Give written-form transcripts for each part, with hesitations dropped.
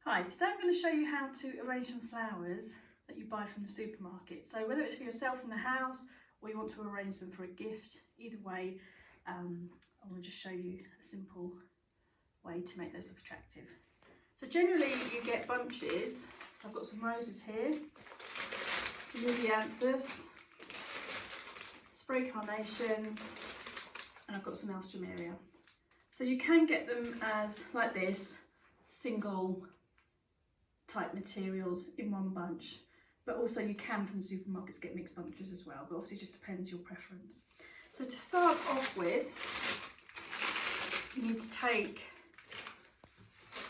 Hi, today I'm going to show you how to arrange some flowers that you buy from the supermarket. So whether it's for yourself in the house or you want to arrange them for a gift, either way, I want to just show you a simple way to make those look attractive. So generally you get bunches. So I've got some roses here, some hyanthus, spray carnations, and I've got some alstroemeria. So you can get them as like this, single type materials in one bunch, but also you can from the supermarkets get mixed bunches as well, but obviously it just depends your preference. So to start off with, you need to take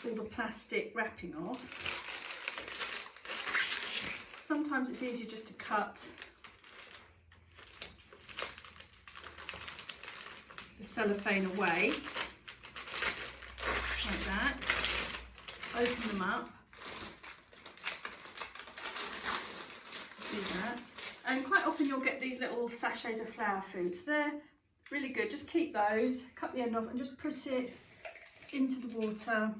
all the plastic wrapping off. Sometimes it's easier just to cut the cellophane away like that, open them up, do that, and quite often you'll get these little sachets of flower foods. They're really good. Just keep those, cut the end off and just put it into the water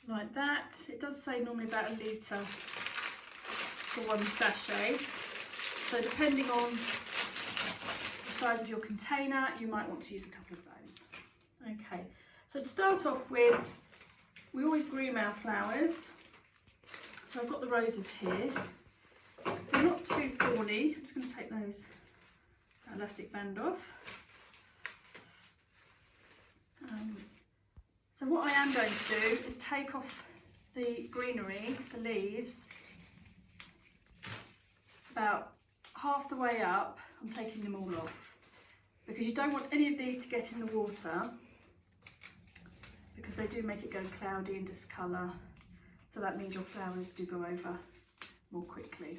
like that. It does say normally about a litre for one sachet, so depending on the size of your container you might want to use a couple of those. Okay, so to start off with, we always groom our flowers. So I've got the roses here. They're not too thorny. I'm just going to take that elastic band off. So what I am going to do is take off the greenery, the leaves, about half the way up. I'm taking them all off because you don't want any of these to get in the water, because they do make it go cloudy and discolour, so that means your flowers do go over more quickly.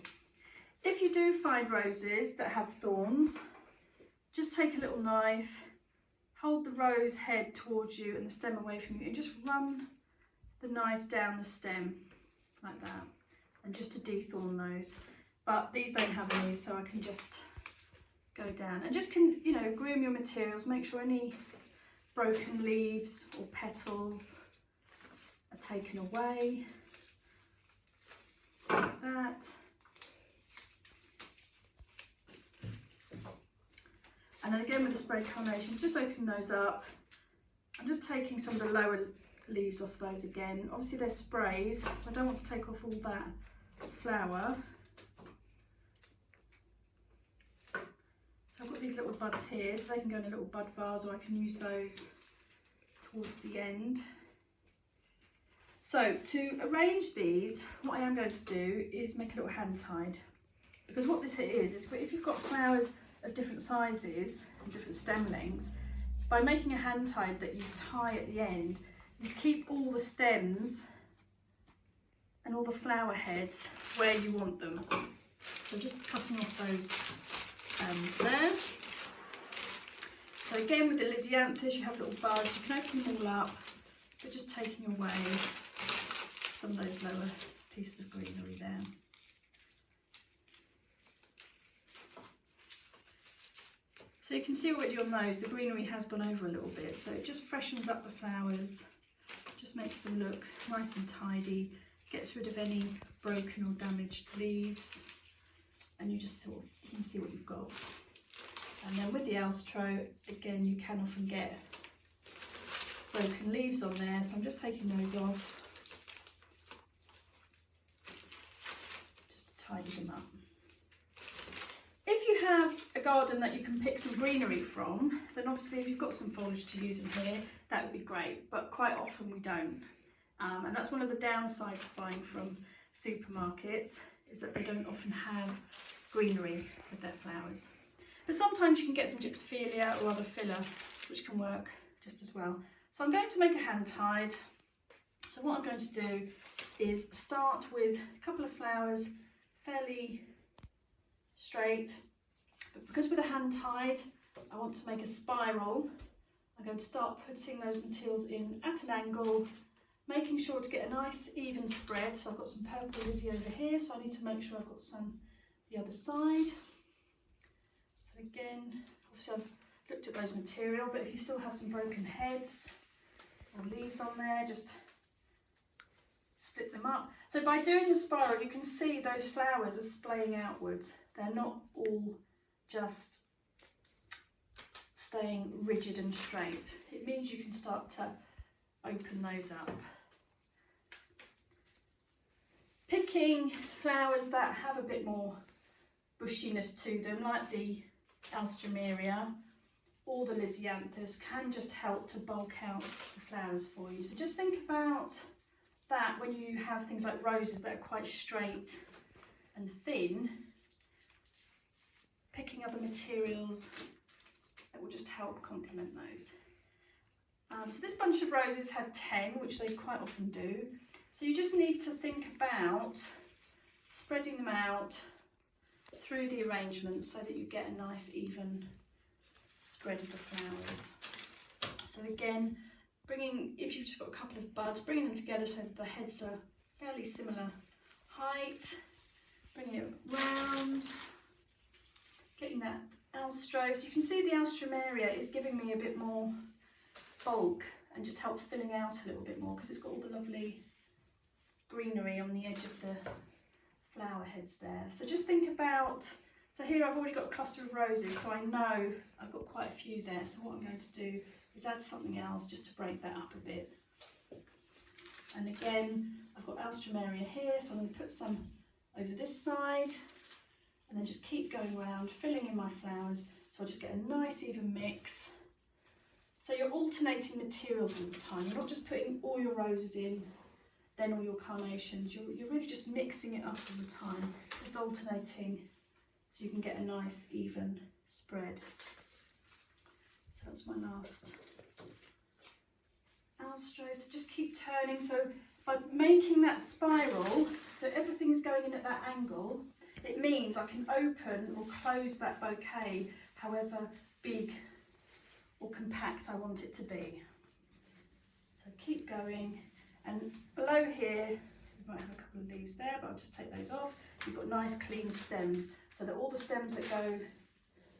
If you do find roses that have thorns, just take a little knife, hold the rose head towards you and the stem away from you, and just run the knife down the stem like that, and just to dethorn those. But these don't have any, so I can just go down and just groom your materials. Make sure any broken leaves or petals are taken away like that. And then again with the spray carnations, just open those up. I'm just taking some of the lower leaves off those again. Obviously they're sprays, so I don't want to take off all that flower. So I've got these little buds here, so they can go in a little bud vase, or I can use those towards the end. So to arrange these, what I am going to do is make a little hand tied, because what this is if you've got flowers of different sizes and different stem lengths, by making a hand tie that you tie at the end, you keep all the stems and all the flower heads where you want them. So just cutting off those ends there. So again with the lisianthus, you have little buds, you can open them all up, but just taking away some of those lower pieces of greenery there. So you can see already on those, the greenery has gone over a little bit, so it just freshens up the flowers, just makes them look nice and tidy, gets rid of any broken or damaged leaves, and you just you can see what you've got. And then with the alstroe, again, you can often get broken leaves on there, so I'm just taking those off, just to tidy them up. If you have a garden that you can pick some greenery from, then obviously if you've got some foliage to use in here, that would be great, but quite often we don't. And that's one of the downsides to buying from supermarkets, is that they don't often have greenery with their flowers. But sometimes you can get some gypsophilia or other filler, which can work just as well. So I'm going to make a hand tied. So what I'm going to do is start with a couple of flowers, fairly straight, but because with a hand tied I want to make a spiral, I'm going to start putting those materials in at an angle, making sure to get a nice even spread. So I've got some purple lizzie over here, so I need to make sure I've got some the other side. So again, obviously I've looked at those material, but if you still have some broken heads or leaves on there, just So by doing the spiral, you can see those flowers are splaying outwards. They're not all just staying rigid and straight. It means you can start to open those up. Picking flowers that have a bit more bushiness to them, like the alstroemeria or the lisianthus, can just help to bulk out the flowers for you. So just think about that when you have things like roses that are quite straight and thin. Picking other materials that will just help complement those. So this bunch of roses had 10, which they quite often do. So you just need to think about spreading them out through the arrangements so that you get a nice even spread of the flowers. So again, if you've just got a couple of buds, bringing them together so that the heads are fairly similar height, bringing it round, getting that alstro. So you can see the alstroemeria is giving me a bit more bulk and just help filling out a little bit more because it's got all the lovely greenery on the edge of the flower heads there. So just think about, so here I've already got a cluster of roses, so I know I've got quite a few there. So what I'm going to do is add something else just to break that up a bit. And again, I've got alstroemeria here, so I'm going to put some over this side and then just keep going around, filling in my flowers, so I just get a nice even mix. So you're alternating materials all the time. You're not just putting all your roses in, then all your carnations. You're really just mixing it up all the time, just alternating so you can get a nice even spread. So that's my last alstro. So just keep turning. So by making that spiral, so everything's going in at that angle, it means I can open or close that bouquet however big or compact I want it to be. So keep going, and below here you might have a couple of leaves there, but I'll just take those off. You've got nice clean stems, so that all the stems that go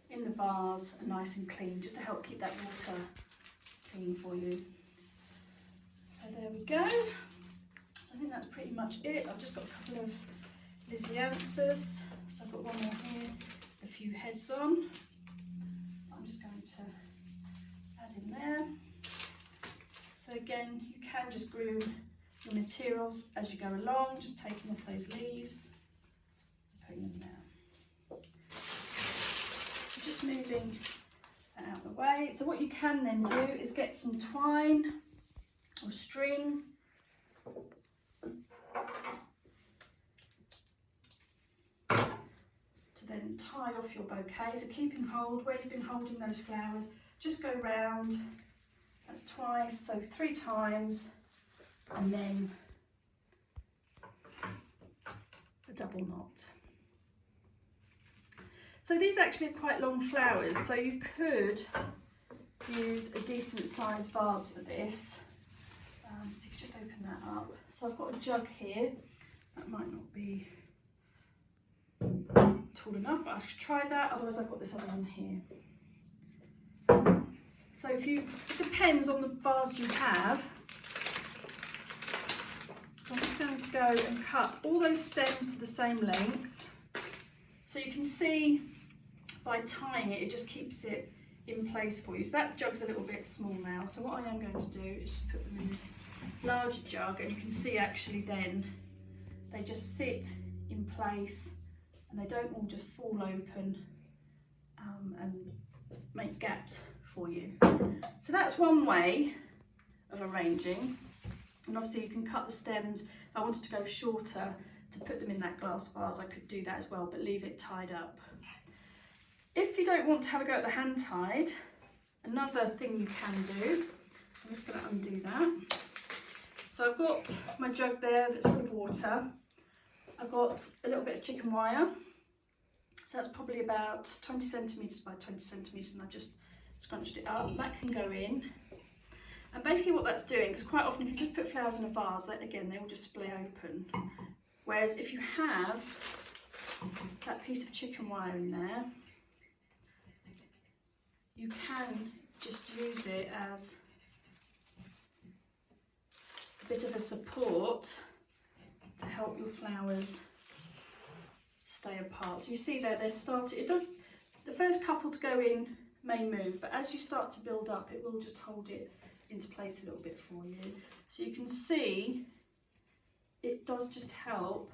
in the vase are nice and clean, just to help keep that water clean for you. So there we go. So I think that's pretty much it. I've just got a couple of lisianthus, so I've got one more here, a few heads on. I'm just going to add in there. So again, you can just groom your materials as you go along, just taking off those leaves and putting them there. So just moving that out of the way. So what you can then do is get some twine or string, to then tie off your bouquet. So keeping hold where you've been holding those flowers, just go round, that's twice, so 3 times, and then a double knot. So these actually are quite long flowers, so you could use a decent sized vase for this. So you could just open that up. So I've got a jug here, that might not be tall enough, but I should try that, otherwise I've got this other one here. So it depends on the vase you have. So I'm just going to go and cut all those stems to the same length. So you can see by tying it, it just keeps it in place for you. So that jug's a little bit small now. So what I am going to do is just put them in this larger jug, and you can see actually then they just sit in place and they don't all just fall open and make gaps for you. So that's one way of arranging, and obviously you can cut the stems. If I wanted to go shorter to put them in that glass vase, I could do that as well, but leave it tied up. If you don't want to have a go at the hand tied, another thing you can do, I'm just going to undo that. So I've got my jug there that's full of water. I've got a little bit of chicken wire, so that's probably about 20 centimetres by 20 centimetres, and I've just scrunched it up. That can go in, and basically what that's doing, because quite often if you just put flowers in a vase, again they all just splay open, whereas if you have that piece of chicken wire in there, you can just use it as a bit of a support to help your flowers stay apart. So you see there, they're starting, it does, the first couple to go in may move, but as you start to build up, it will just hold it into place a little bit for you. So you can see it does just help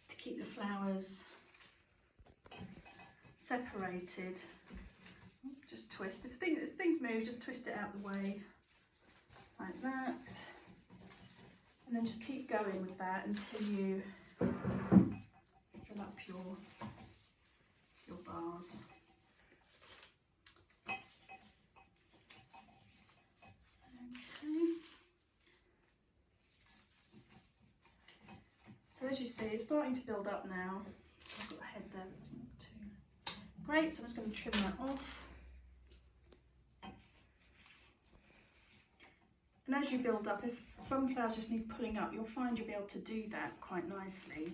to keep the flowers separated. Just twist, if things move, just twist it out the way like that, and then just keep going with that until you fill up your vase. Okay. So as you see, it's starting to build up now. I've got a head there that doesn't look too great, so I'm just going to trim that off. And as you build up, if some flowers just need pulling up, you'll find you'll be able to do that quite nicely.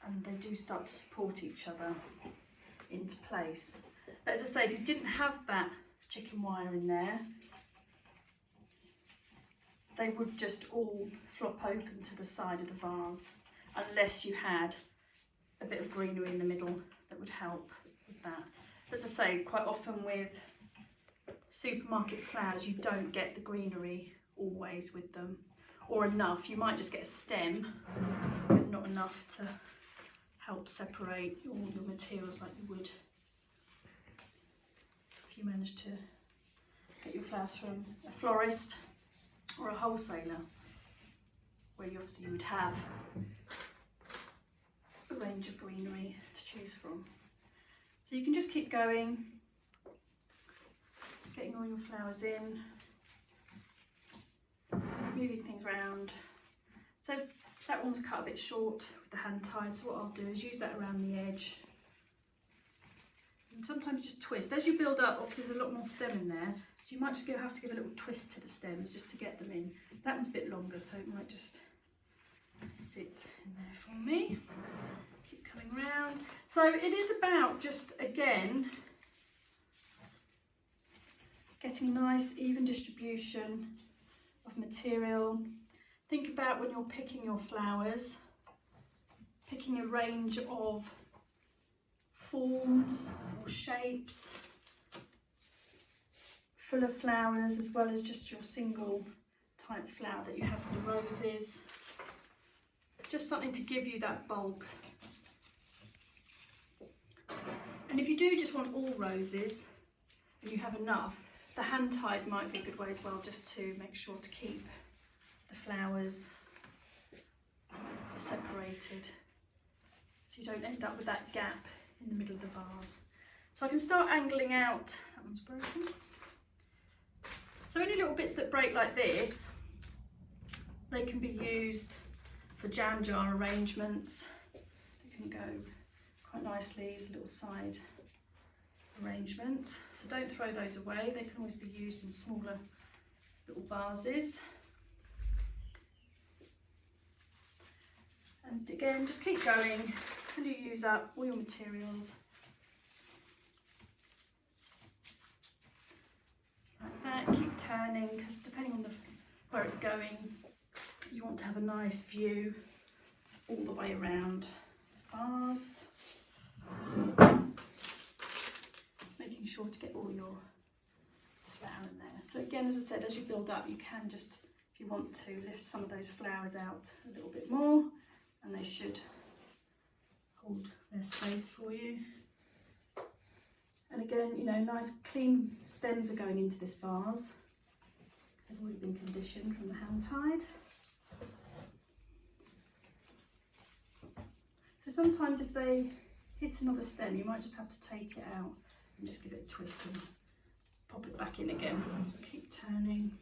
And they do start to support each other into place. But as I say, if you didn't have that chicken wire in there, they would just all flop open to the side of the vase, unless you had a bit of greenery in the middle that would help with that. As I say, quite often with supermarket flowers, you don't get the greenery always with them, or enough. You might just get a stem, but not enough to help separate all your materials like you would if you managed to get your flowers from a florist or a wholesaler, where you obviously would have a range of greenery to choose from. So you can just keep going, getting all your flowers in, moving things around. So that one's cut a bit short with the hand tied, so what I'll do is use that around the edge. And sometimes just twist. As you build up, obviously there's a lot more stem in there, so you might just have to give a little twist to the stems just to get them in. That one's a bit longer, so it might just sit in there for me. Keep coming round. So it is about just, again, getting nice even distribution of material. Think about when you're picking your flowers, picking a range of forms or shapes, full of flowers, as well as just your single type flower that you have with the roses. Just something to give you that bulk. And if you do just want all roses and you have enough, the hand tied might be a good way as well, just to make sure to keep the flowers separated, so you don't end up with that gap in the middle of the vase. So I can start angling out. That one's broken. So any little bits that break like this, they can be used for jam jar arrangements. They can go quite nicely as a little side arrangement. So don't throw those away. They can always be used in smaller little vases. And again, just keep going until you use up all your materials. Like that, keep turning, because depending on where it's going, you want to have a nice view all the way around the vase. Making sure to get all your flower in there. So again, as I said, as you build up, you can just, if you want to, lift some of those flowers out a little bit more, and they should hold their space for you. And again, you know, nice clean stems are going into this vase, because they've already been conditioned from the hand tied. So sometimes if they hit another stem, you might just have to take it out and just give it a twist and pop it back in again. So keep turning,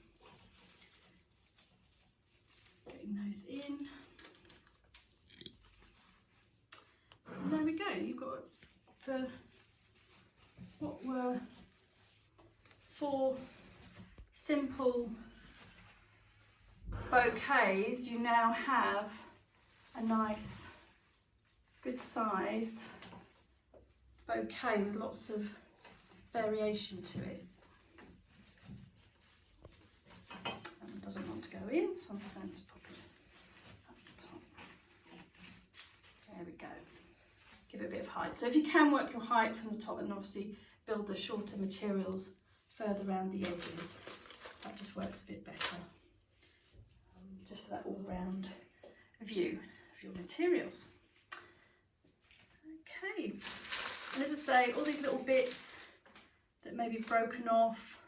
getting those in. And there we go, you've got the, what were 4 simple bouquets. You now have a nice, good sized bouquet with lots of variation to it. That one doesn't want to go in, so I'm just going to pop it There we go. Give it a bit of height. So if you can work your height from the top and obviously build the shorter materials further around the edges, that just works a bit better. Just for that all-round view of your materials. Okay, and as I say, all these little bits that may be broken off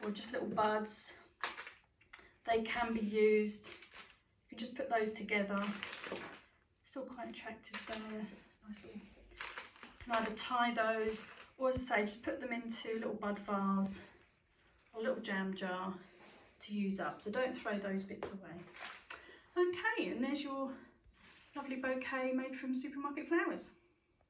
or just little buds, they can be used. You can just put those together. Still quite attractive there. Nice little. You can either tie those, or as I say, just put them into a little bud vase or a little jam jar to use up. So don't throw those bits away. Okay, and there's your lovely bouquet made from supermarket flowers.